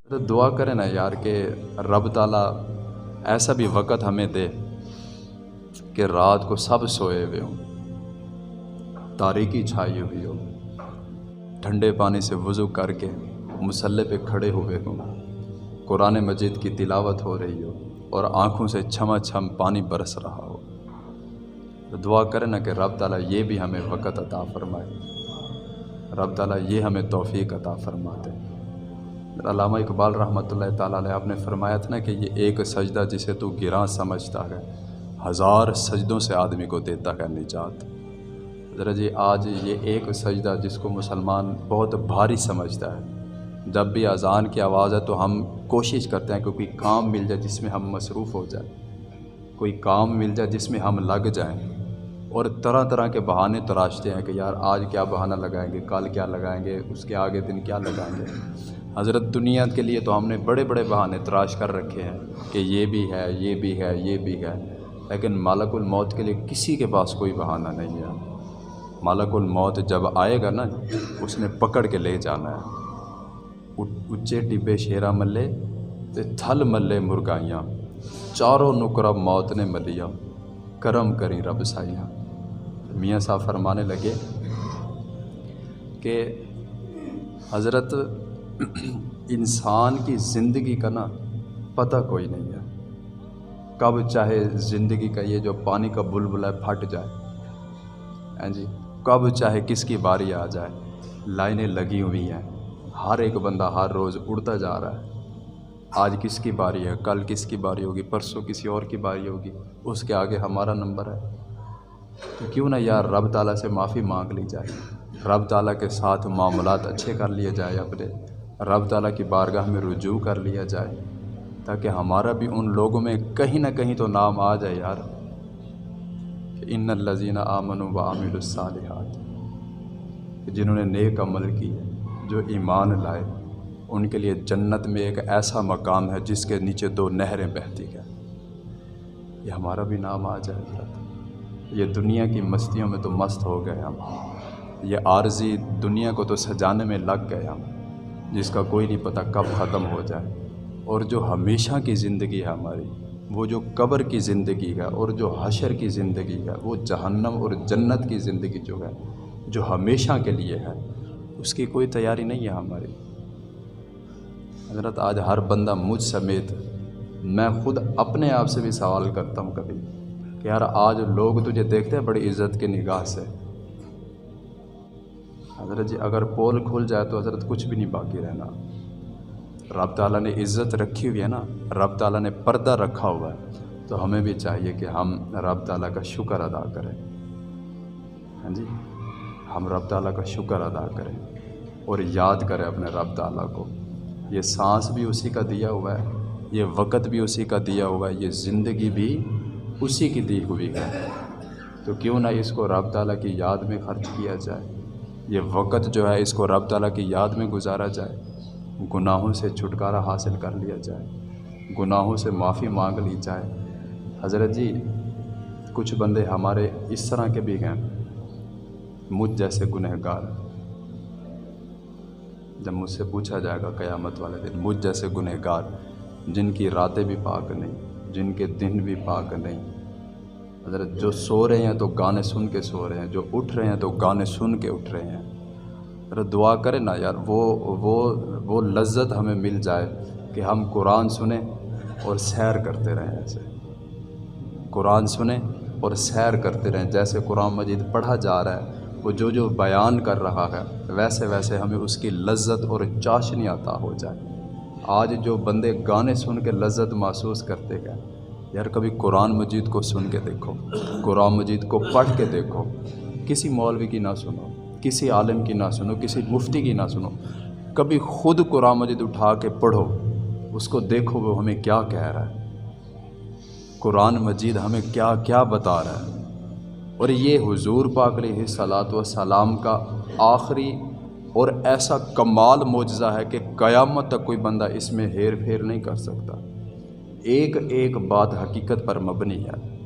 تو دعا کریں نا یار کہ رب تعالیٰ ایسا بھی وقت ہمیں دے کہ رات کو سب سوئے ہوئے ہوں، تاریکی چھائی ہوئی ہو، ٹھنڈے پانی سے وضو کر کے مصلے پہ کھڑے ہوئے ہوں، قرآن مجید کی تلاوت ہو رہی ہو اور آنکھوں سے چھما چھم پانی برس رہا ہو۔ تو دعا کریں نا کہ رب تعالیٰ یہ بھی ہمیں وقت عطا فرمائے، رب تعالیٰ یہ ہمیں توفیق عطا فرما دے۔ علامہ اقبال رحمۃ اللہ تعالیٰ علیہ آپ نے فرمایا تھا نا کہ یہ ایک سجدہ جسے تو گراں سمجھتا ہے، ہزار سجدوں سے آدمی کو دیتا ہے نجات۔ ذرا جی آج یہ ایک سجدہ جس کو مسلمان بہت بھاری سمجھتا ہے، جب بھی اذان کی آواز ہے تو ہم کوشش کرتے ہیں کہ کوئی کام مل جائے جس میں ہم مصروف ہو جائیں، کوئی کام مل جائے جس میں ہم لگ جائیں، اور طرح طرح کے بہانے تراشتے ہیں کہ یار آج کیا بہانہ لگائیں گے، کل کیا لگائیں گے، اس کے آگے دن کیا لگائیں گے۔ حضرت دنیا کے لیے تو ہم نے بڑے بڑے بہانے تراش کر رکھے ہیں کہ یہ بھی ہے، یہ بھی ہے، یہ بھی ہے، لیکن ملک الموت کے لیے کسی کے پاس کوئی بہانہ نہیں ہے۔ ملک الموت جب آئے گا نا، اس نے پکڑ کے لے جانا ہے۔ اچے ٹبے شیرا ملے تے تھل ملے مرگائیاں، چاروں نکرہ موت نے ملیا، کرم کری رب سائیاں۔ میاں صاحب فرمانے لگے کہ حضرت انسان کی زندگی کا نا پتہ کوئی نہیں ہے، کب چاہے زندگی کا یہ جو پانی کا بلبلا پھٹ جائے، ہاں جی، کب چاہے کس کی باری آ جائے۔ لائنیں لگی ہوئی ہیں، ہر ایک بندہ ہر روز اڑتا جا رہا ہے، آج کس کی باری ہے، کل کس کی باری ہوگی، پرسوں کسی اور کی باری ہوگی، اس کے آگے ہمارا نمبر ہے۔ تو کیوں نہ یار رب تعالیٰ سے معافی مانگ لی جائے، رب تعالیٰ کے ساتھ معاملات اچھے کر لیے جائے، اپنے رب تعالیٰ کی بارگاہ میں رجوع کر لیا جائے، تاکہ ہمارا بھی ان لوگوں میں کہیں نہ کہیں تو نام آ جائے یار کہ ان الذین آمنوا وعملوا الصالحات، کہ جنہوں نے نیک عمل کیے، جو ایمان لائے، ان کے لیے جنت میں ایک ایسا مقام ہے جس کے نیچے 2 نہریں بہتی ہیں۔ یہ ہمارا بھی نام آ جائے گا۔ یہ دنیا کی مستیوں میں تو مست ہو گئے ہم، یہ عارضی دنیا کو تو سجانے میں لگ گئے ہم، جس کا کوئی نہیں پتہ کب ختم ہو جائے۔ اور جو ہمیشہ کی زندگی ہے ہماری، وہ جو قبر کی زندگی ہے اور جو حشر کی زندگی ہے، وہ جہنم اور جنت کی زندگی جو ہے، جو ہمیشہ کے لیے ہے، اس کی کوئی تیاری نہیں ہے ہماری۔ حضرت آج ہر بندہ مجھ سمیت، میں خود اپنے آپ سے بھی سوال کرتا ہوں کبھی کہ یار آج لوگ تجھے دیکھتے ہیں بڑی عزت کی نگاہ سے، حضرت جی اگر پول کھل جائے تو حضرت کچھ بھی نہیں باقی رہنا۔ رب تعالیٰ نے عزت رکھی ہوئی ہے نا، رب تعالیٰ نے پردہ رکھا ہوا ہے، تو ہمیں بھی چاہیے کہ ہم رب تعالیٰ کا شکر ادا کریں، ہاں جی، ہم رب تعالیٰ کا شکر ادا کریں اور یاد کریں اپنے رب تعالیٰ کو۔ یہ سانس بھی اسی کا دیا ہوا ہے، یہ وقت بھی اسی کا دیا ہوا ہے، یہ زندگی بھی اسی کی دی ہوئی ہے، تو کیوں نہ اس کو رب تعالیٰ کی یاد میں خرچ کیا جائے۔ یہ وقت جو ہے اس کو رب تعالیٰ کی یاد میں گزارا جائے، گناہوں سے چھٹکارا حاصل کر لیا جائے، گناہوں سے معافی مانگ لی جائے۔ حضرت جی کچھ بندے ہمارے اس طرح کے بھی ہیں، مجھ جیسے گنہگار، جب مجھ سے پوچھا جائے گا قیامت والے دن، مجھ جیسے گنہگار جن کی راتیں بھی پاک نہیں، جن کے دن بھی پاک نہیں، حضرت جو سو رہے ہیں تو گانے سن کے سو رہے ہیں، جو اٹھ رہے ہیں تو گانے سن کے اٹھ رہے ہیں۔ حضرت دعا کریں نا یار وہ لذت ہمیں مل جائے کہ ہم قرآن سنیں اور سیر کرتے رہیں، ایسے قرآن سنیں اور سیر کرتے رہیں، جیسے قرآن مجید پڑھا جا رہا ہے، وہ جو بیان کر رہا ہے، ویسے ویسے ہمیں اس کی لذت اور چاشنی عطا ہو جائے۔ آج جو بندے گانے سن کے لذت محسوس کرتے ہیں، یار کبھی قرآن مجید کو سن کے دیکھو، قرآن مجید کو پڑھ کے دیکھو، کسی مولوی کی نہ سنو، کسی عالم کی نہ سنو، کسی مفتی کی نہ سنو، کبھی خود قرآن مجید اٹھا کے پڑھو، اس کو دیکھو وہ ہمیں کیا کہہ رہا ہے، قرآن مجید ہمیں کیا کیا بتا رہا ہے۔ اور یہ حضور پاک علیہ الصلاۃ والسلام کا آخری اور ایسا کمال معجزہ ہے کہ قیامت تک کوئی بندہ اس میں ہیر پھیر نہیں کر سکتا، ایک ایک بات حقیقت پر مبنی ہے۔